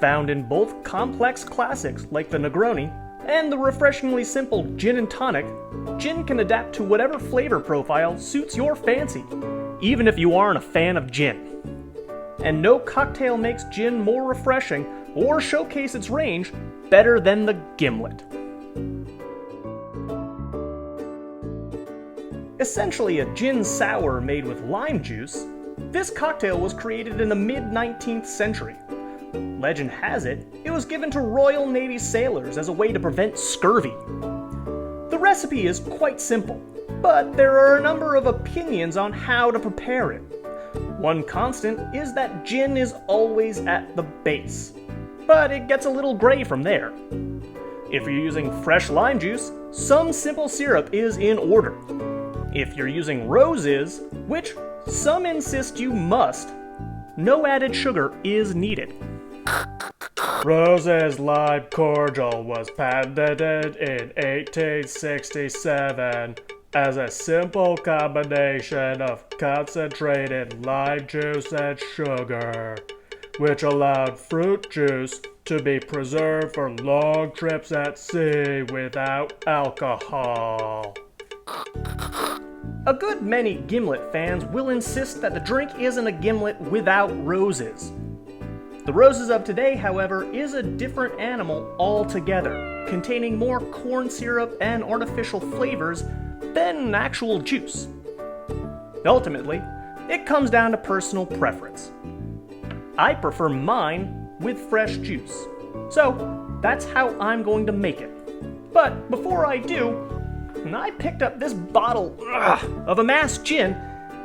Found in both complex classics like the Negroni and the refreshingly simple gin and tonic, gin can adapt to whatever flavor profile suits your fancy, even if you aren't a fan of gin. And no cocktail makes gin more refreshing or showcase its range better than the Gimlet. Essentially a gin sour made with lime juice, this cocktail was created in the mid-19th century. Legend has it, it was given to Royal Navy sailors as a way to prevent scurvy. The recipe is quite simple, but there are a number of opinions on how to prepare it. One constant is that gin is always at the base, but it gets a little gray from there. If you're using fresh lime juice, some simple syrup is in order. If you're using roses, which some insist you must, no added sugar is needed. Rose's lime cordial was patented in 1867 as a simple combination of concentrated lime juice and sugar, which allowed fruit juice to be preserved for long trips at sea without alcohol. A good many Gimlet fans will insist that the drink isn't a Gimlet without roses. The roses of today, however, is a different animal altogether, containing more corn syrup and artificial flavors than actual juice. Ultimately, it comes down to personal preference. I prefer mine with fresh juice, so that's how I'm going to make it. But before I do, I picked up this bottle of AMASS Gin,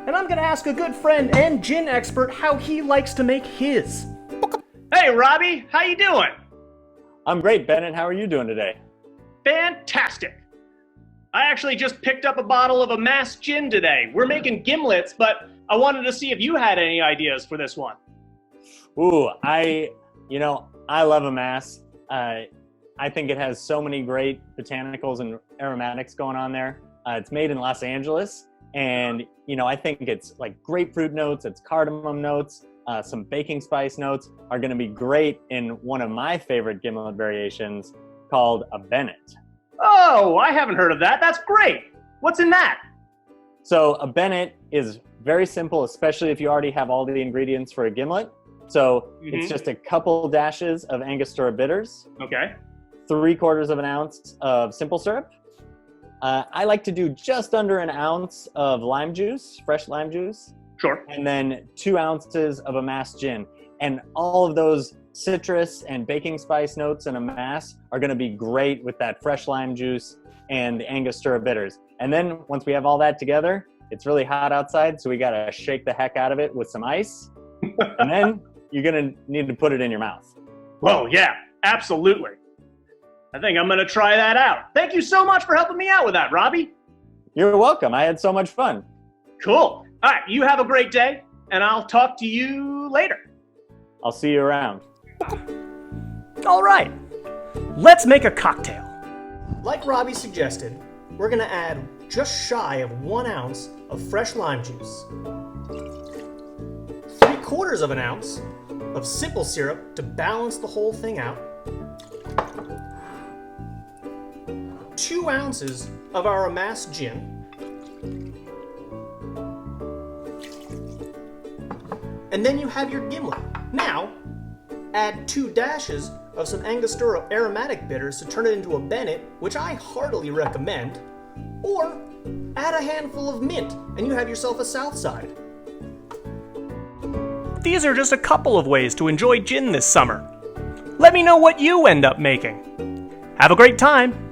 and I'm going to ask a good friend and gin expert how he likes to make his. Hey, Robby, how you doing? I'm great, Bennett. How are you doing today? Fantastic. I actually just picked up a bottle of AMASS Gin today. We're making gimlets, but I wanted to see if you had any ideas for this one. Ooh, I love AMASS. I think it has so many great botanicals and aromatics going on there. It's made in Los Angeles, and I think it's like grapefruit notes, it's cardamom notes, some baking spice notes are going to be great in one of my favorite Gimlet variations called a Bennett. Oh, I haven't heard of that. That's great. What's in that? So a Bennett is very simple, especially if you already have all the ingredients for a Gimlet. So it's just a couple dashes of Angostura Bitters. Okay. 3/4 of an ounce of simple syrup. I like to do just under an ounce of lime juice, fresh lime juice. Sure. And then 2 ounces of AMASS Gin. And all of those citrus and baking spice notes in AMASS are going to be great with that fresh lime juice and the Angostura Bitters. And then once we have all that together, it's really hot outside, so we got to shake the heck out of it with some ice. And then you're going to need to put it in your mouth. Well, yeah, absolutely. I think I'm going to try that out. Thank you so much for helping me out with that, Robby. You're welcome. I had so much fun. Cool. All right, you have a great day, and I'll talk to you later. I'll see you around. All right, let's make a cocktail. Like Robby suggested, we're going to add just shy of 1 ounce of fresh lime juice, 3/4 of an ounce of simple syrup to balance the whole thing out, 2 ounces of our AMASS Gin, and then you have your Gimlet. Now, add 2 dashes of some Angostura aromatic bitters to turn it into a Bennett, which I heartily recommend, or add a handful of mint and you have yourself a Southside. These are just a couple of ways to enjoy gin this summer. Let me know what you end up making. Have a great time!